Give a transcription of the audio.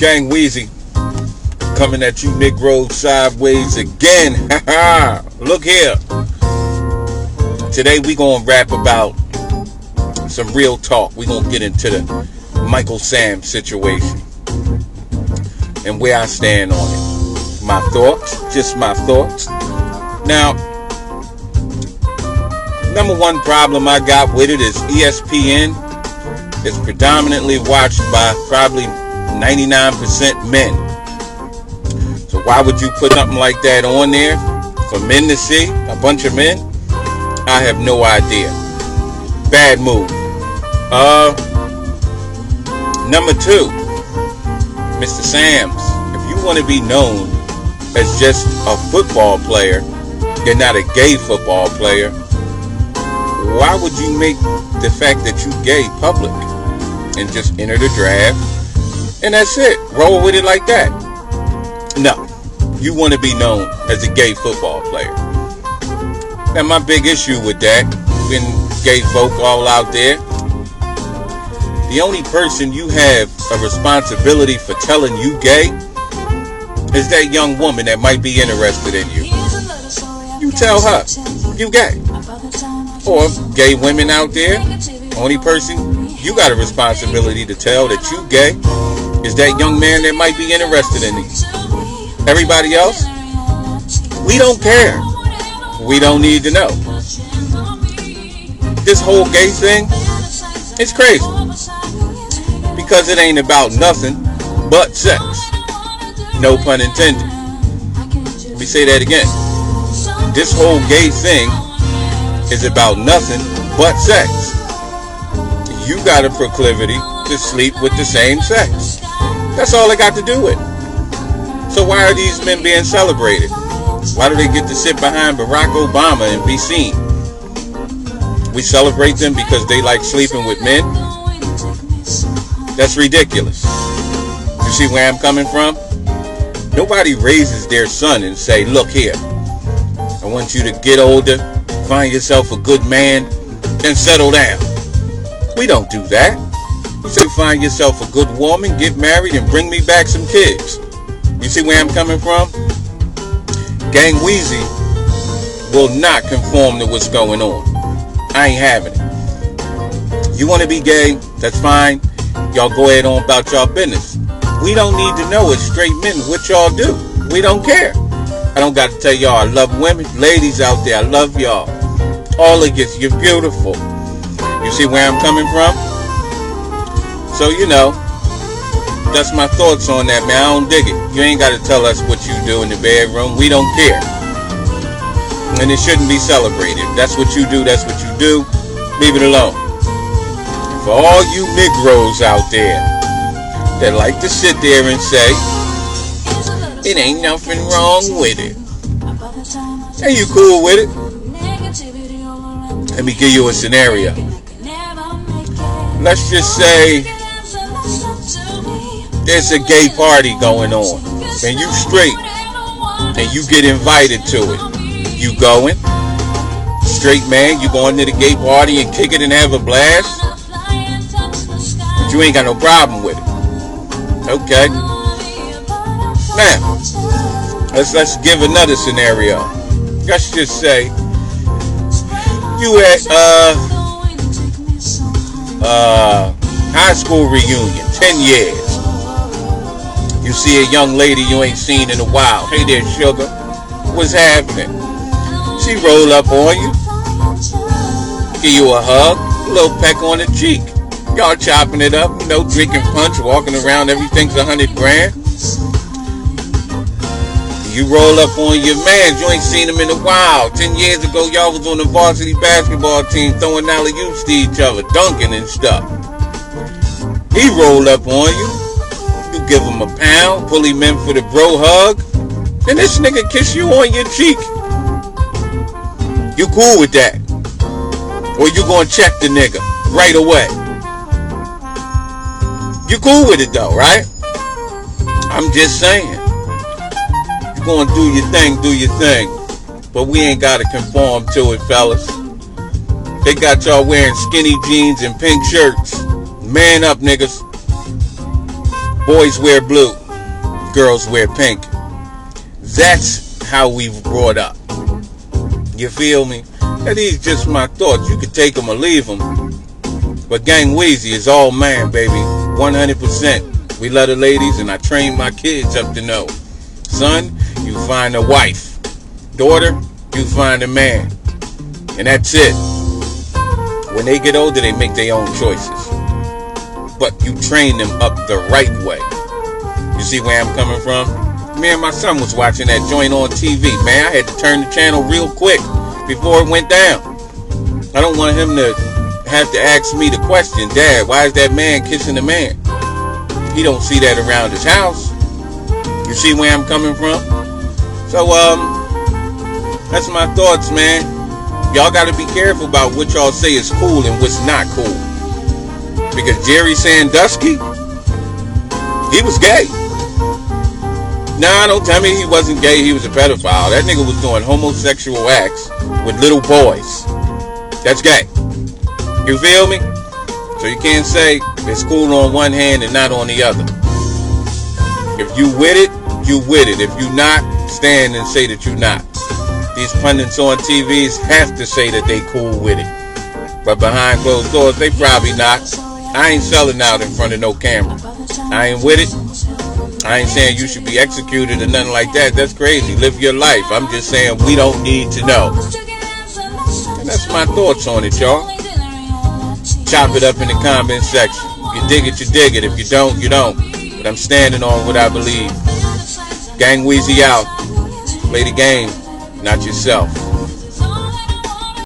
Gang Wheezy coming at you Negros sideways again. Look here. Today we gonna rap about some real talk. We gonna get into the Michael Sam situation and where I stand on it. My thoughts, just my thoughts. Now, number one problem I got with it is ESPN is predominantly watched by probably 99% men. So why would you put something like that on there for men to see? A bunch of men? I have no idea. Bad move. Number two, Mr. Sams, if you want to be known as just a football player, you're not a gay football player, why would you make the fact that you gay public and just enter the draft and that's it? Roll with it like that. No, you want to be known as a gay football player. Now my big issue with that, when gay folk all out there, the only person you have a responsibility for telling you gay is that young woman that might be interested in you. You tell her you gay. Or gay women out there, only person you got a responsibility to tell that you gay is that young man that might be interested in you. Everybody else, we don't care. We don't need to know. This whole gay thing, it's crazy. Because it ain't about nothing but sex. No pun intended. Let me say that again. This whole gay thing is about nothing but sex. You got a proclivity to sleep with the same sex. That's all it got to do with. So why are these men being celebrated? Why do they get to sit behind Barack Obama and be seen? We celebrate them because they like sleeping with men? That's ridiculous. You see where I'm coming from? Nobody raises their son and say, look here, I want you to get older, find yourself a good man, and settle down. We don't do that. You say find yourself a good woman, get married, and bring me back some kids. You see where I'm coming from? Gang Wheezy will not conform to what's going on. I ain't having it. You want to be gay? That's fine. Y'all go ahead on about y'all business. We don't need to know as straight men what y'all do. We don't care. I don't got to tell y'all I love women. Ladies out there, I love y'all. All of you, you're beautiful. You see where I'm coming from? So, you know, that's my thoughts on that, man. I don't dig it. You ain't got to tell us what you do in the bedroom. We don't care. And it shouldn't be celebrated. That's what you do. That's what you do. Leave it alone. For all you Negros out there that like to sit there and say, it ain't nothing wrong with it. And you cool with it? Let me give you a scenario. Let's just say there's a gay party going on and you straight and you get invited to it. You going? Straight man, you going to the gay party and kick it and have a blast? But you ain't got no problem with it. Okay. Now, let's give another scenario. Let's just say you at high school reunion, 10 years. You see a young lady you ain't seen in a while. Hey there, sugar. What's happening? She roll up on you, give you a hug, a little peck on the cheek. Y'all chopping it up, you know, drinking punch, walking around, everything's $100 grand. You roll up on your man, you ain't seen him in a while. 10 years ago, y'all was on the varsity basketball team throwing alley-oops to each other, dunking and stuff. He roll up on you, you give him a pound, pull him in for the bro hug, and this nigga kiss you on your cheek. You cool with that? Or you gonna check the nigga right away? You cool with it though, right? I'm just saying. You gonna do your thing. But we ain't gotta conform to it, fellas. They got y'all wearing skinny jeans and pink shirts. Man up, niggas. Boys wear blue, girls wear pink. That's how we were brought up. You feel me? And these just my thoughts. You can take them or leave them. But Gang Weezy is all man, baby. 100%. We love the ladies, and I train my kids up to know. Son, you find a wife. Daughter, you find a man. And that's it. When they get older, they make their own choices. But you train them up the right way. You see where I'm coming from? Me and my son was watching that joint on TV. Man, I had to turn the channel real quick before it went down. I don't want him to have to ask me the question, Dad, why is that man kissing the man? He don't see that around his house. You see where I'm coming from? So, that's my thoughts, man. Y'all got to be careful about what y'all say is cool and what's not cool. Because Jerry Sandusky, he was gay. Nah, don't tell me he wasn't gay. He was a pedophile. That nigga was doing homosexual acts with little boys. That's gay. You feel me? So you can't say it's cool on one hand and not on the other. If you with it, you with it. If you not, stand and say that you not. These pundits on TVs have to say that they cool with it. But behind closed doors, they probably not. I ain't selling out in front of no camera. I ain't with it. I ain't saying you should be executed or nothing like that. That's crazy. Live your life. I'm just saying we don't need to know. And that's my thoughts on it, y'all. Chop it up in the comment section. If you dig it, you dig it. If you don't, you don't. But I'm standing on what I believe. Gang Weezy out. Play the game, not yourself.